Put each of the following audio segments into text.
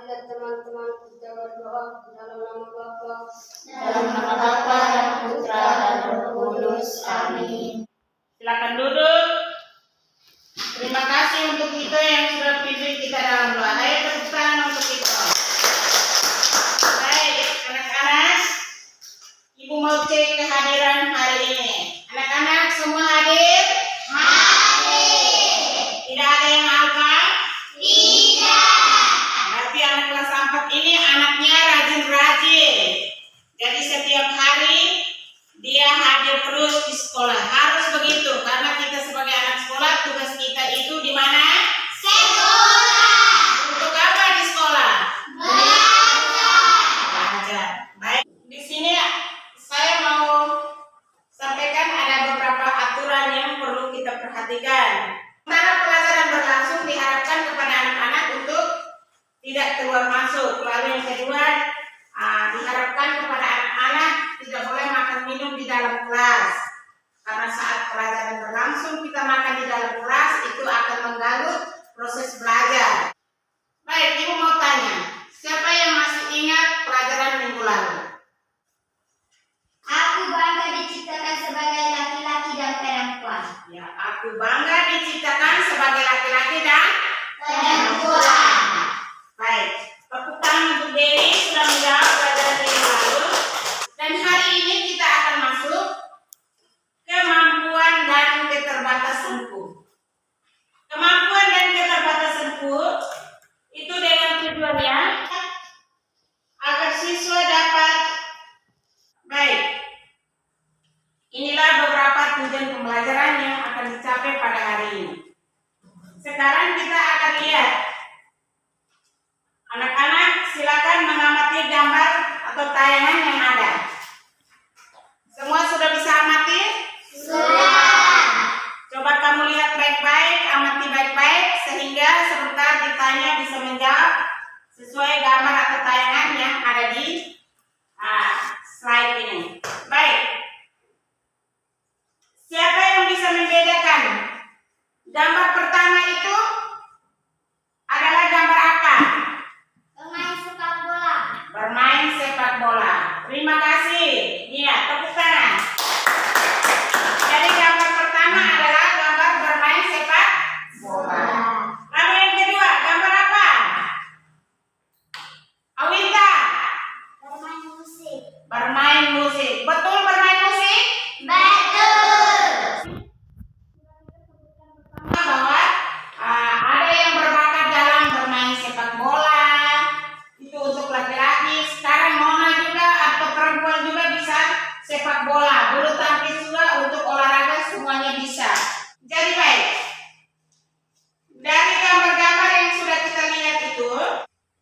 dan teman-teman kita berdoa dalam nama Bapa, Dalam nama Bapa dan Putra dan Roh Kudus. Amin. Silakan duduk. Terima kasih untuk kita yang sudah pimpin kita dalam doa. Ayo tepuk tangan untuk kita. Baik, anak-anak, Ibu mau cek kehadiran hari ini. Anak-anak semua hadir? Hadir. Tidak ada yang alfa? Tidak. Berarti anak kelas 4 ini anaknya rajin-rajin. Jadi setiap hari dia hadir terus di sekolah. Harus begitu karena kita sebagai anak sekolah tugas kita itu di mana? Sekolah. Untuk apa di sekolah? Belajar. Baik. Di sini saya mau sampaikan ada beberapa aturan yang perlu kita perhatikan. Sementara pelajaran berlangsung diharapkan kepada anak-anak untuk tidak keluar masuk. Lalu yang kedua, diharapkan kepada anak-anak tidak boleh makan minum di dalam kelas. Karena saat pelajaran berlangsung kita makan di dalam kelas itu akan mengganggu proses belajar. Baik, Ibu mau tanya, siapa yang masih ingat pelajaran minggu lalu? Aku bangga diciptakan sebagai laki-laki dan perempuan. Ya, aku bangga diciptakan sebagai laki-laki dan Perempuan. baik. Tepuk tangan untuk Dewi sudah menjawab pelajaran minggu lalu. Dan hari ini kita akan masuk kemampuan dan keterbatasanku. Kemampuan dan keterbatasanku itu dengan tujuannya agar siswa dapat baik. Inilah beberapa tujuan pembelajaran yang akan dicapai pada hari ini. Sekarang kita akan lihat. Anak-anak silakan mengamati gambar atau tayangan yang ada. Semua sudah bisa amati? Sudah. Coba kamu lihat baik-baik, amati baik-baik sehingga sebentar ditanya bisa menjawab sesuai gambar atau tayangan yang ada di slide ini. Baik. Siapa yang bisa membedakan? Gambar pertama itu adalah gambar apa? Pemain sepak bola. Bermain sepak bola. Terima kasih. Iya, tepuk tangan. Jadi gambar pertama adalah gambar bermain sepak bola. Lalu yang kedua, gambar apa? Awinta. Bermain musik. Bermain musik. Betul bermain musik? Betul. Bahwa ada yang berbakat dalam bermain sepak bola. Itu untuk laki-laki. Sekarang Mona juga atau perempuan juga bisa sepak bola. Bulu tangkis juga untuk olahraga semuanya bisa. Jadi baik. Dari gambar-gambar yang sudah kita lihat itu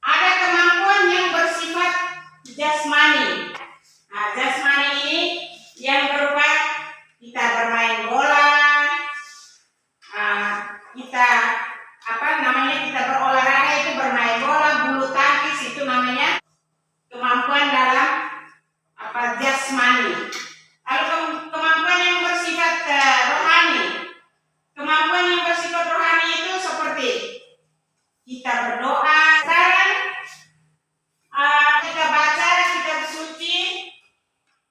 ada kemampuan yang bersifat jasmani. Nah, jasmani ini yang berupa kita bermain bola, kita kita berolahraga itu bermain bola, bulu tangkis itu namanya kemampuan dalam jasmani. Lalu kemampuan yang bersifat rohani. Kemampuan yang bersifat rohani itu seperti kita berdoa. Sekarang kita baca kitab suci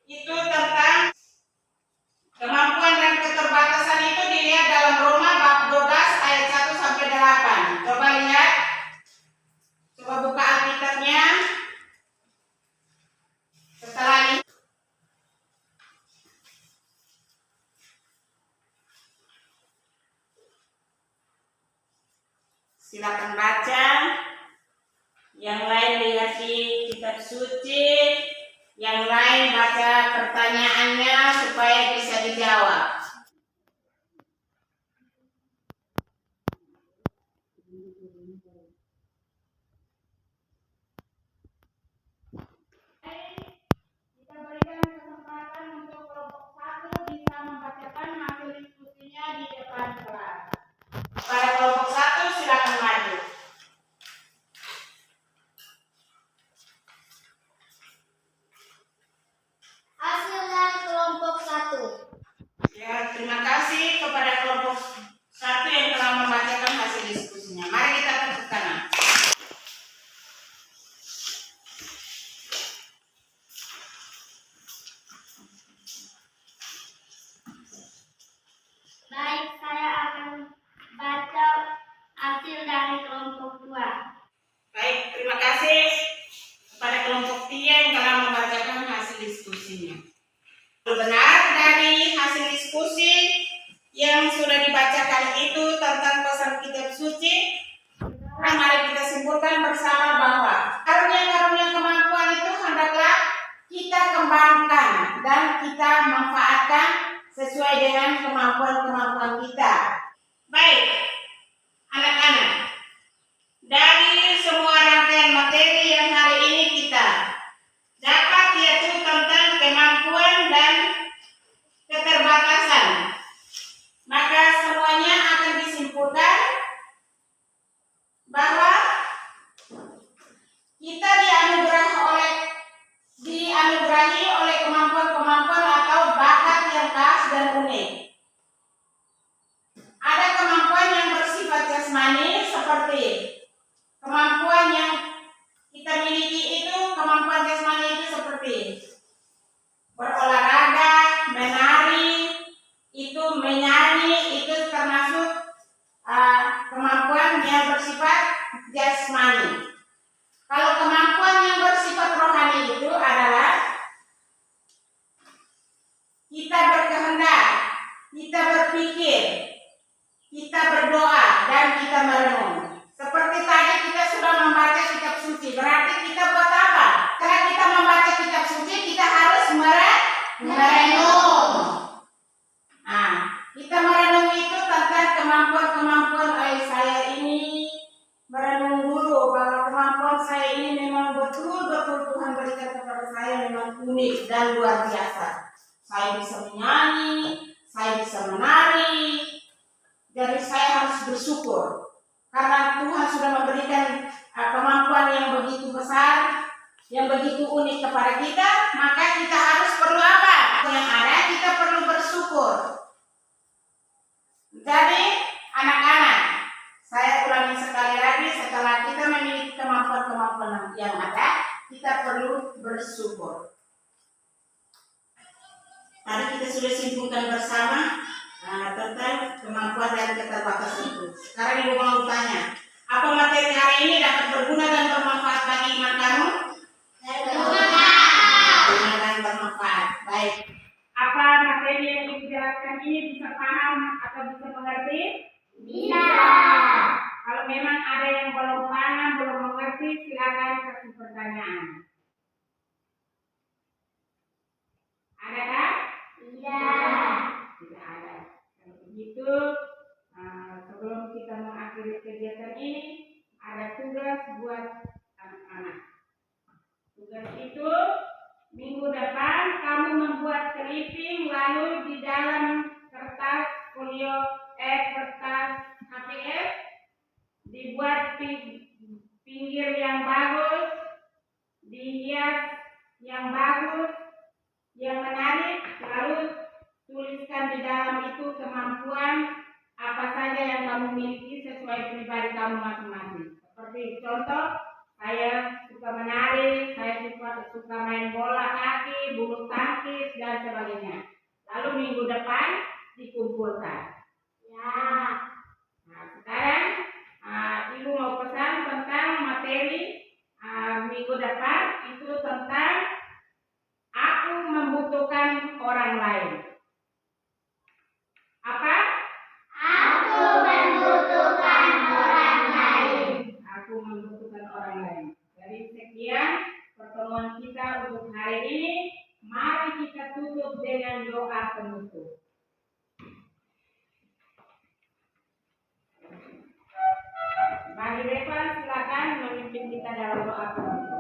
itu tentang kemampuan dan keterbatasan itu dilihat dalam Roma bab 12 ayat 1 sampai 8. Coba lihat. Coba buka Alkitabnya. Setelah ini silakan baca. Yang lain lihat di kitab suci. Yang lain baca pertanyaannya supaya bisa dijawab. Kita berikan kesempatan untuk kelompok 1 bisa membacakan hasil diskusinya di depan kelas. Pada kelompok 1 silakan maju. sini. Benar dari hasil diskusi yang sudah dibacakan itu tentang pesan kitab suci, mari kita simpulkan bersama bahwa karunia-karunia kemampuan itu hendaklah kita kembangkan dan kita manfaatkan sesuai dengan kemampuan-kemampuan kita. Baik, anak-anak, dari semua rangkaian materi yang hari ini kita dapat yaitu tentang kemampuan dan keterbatasan, maka semuanya akan disimpulkan bahwa kita dianugerahi oleh kemampuan-kemampuan atau bakat yang khas dan unik. Ada kemampuan yang bersifat jasmani seperti kemampuan yang kita miliki itu, kemampuan jasmani itu seperti berolahraga, menari, itu menyanyi, itu termasuk kemampuan yang bersifat jasmani. Kalau kemampuan yang bersifat rohani itu adalah kita berkehendak, kita berpikir, kita berdoa, dan kita merenung. Seperti tadi kita sudah membaca kitab suci, berarti kita buat apa? Setelah kita membaca kitab suci, kita harus merenung. Nah, kita merenung itu tentang kemampuan-kemampuan saya ini, merenung dulu bahwa kemampuan saya ini memang betul-betul Tuhan berikan kepada saya, memang unik dan luar biasa. Saya bisa menyanyi, saya bisa menari, jadi saya harus bersyukur karena Tuhan sudah memberikan kemampuan yang begitu besar, yang begitu unik kepada kita. Maka kita harus perlu apa? Yang ada kita perlu bersyukur. Jadi anak-anak, saya ulangi sekali lagi, setelah kita memiliki kemampuan-kemampuan yang ada, kita perlu bersyukur. Tadi kita sudah simpulkan bersama tentang kemampuan dan keterbatasan itu. Sekarang Ibu mau tanya, apa materi hari ini dapat berguna dan bermanfaat bagi iman kamu? Berguna dan bermanfaat. Baik. Apa materi yang Ibu jelaskan ini bisa paham atau bisa mengerti? Bisa. Kalau memang ada yang belum paham, belum mengerti, silakan kasih pertanyaan. Adakah? Tidak. Tidak ada. Kalau begitu, sebelum kita mengakhiri kegiatan ini, ada tugas buat anak-anak. Tugas itu minggu depan kamu membuat clipping, lalu di dalam kertas kertas HPS dibuat pinggir yang bagus, dihias yang bagus, yang menarik, lalu tuliskan di dalam itu kemampuan apa saja yang kamu miliki sesuai pribadi kamu masing-masing. Seperti contoh, saya suka menari, saya suka main bola kaki, bulu tangkis, dan sebagainya. Lalu minggu depan dikumpulkan. Ya. Nah, sekarang Ibu mau pesan tentang materi minggu depan itu tentang aku membutuhkan orang lain. Apa? Aku membutuhkan orang lain. Aku membutuhkan orang lain. Jadi sekian pertemuan kita untuk hari ini. Mari kita tutup dengan doa penutup. Bagi Reva, silakan memimpin kita dalam doa penutup.